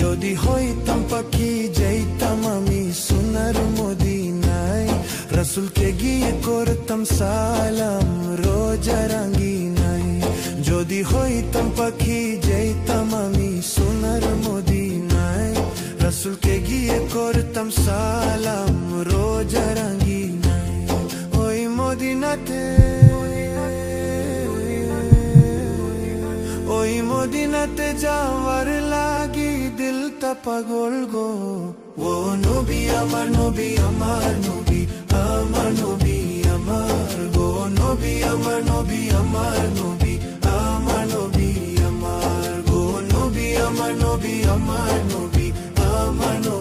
যদি হইতাম পাখি যাইতাম আমি সোনার মদিনায়, রাসূলকে গিয়ে করতাম সালাম রোজা রাঙ্গিনায়। যদি হইতাম পাখি যাইতাম আমি সোনার মদিনায়, রাসূলকে গিয়ে করতাম সালাম রোজা রাঙ্গিনায়। ওই মদিনাতে, ওই মদিনাতে যাওয়ার লাগি দিলটা পাগল গো। ও নবী আমার নবী আমার নবী, আমার নবী আমার গো। নবী আমার নবী আমার নবী, আমার নবী আমার গো। নবী আমার নবী আমার নবী, আমার নবী।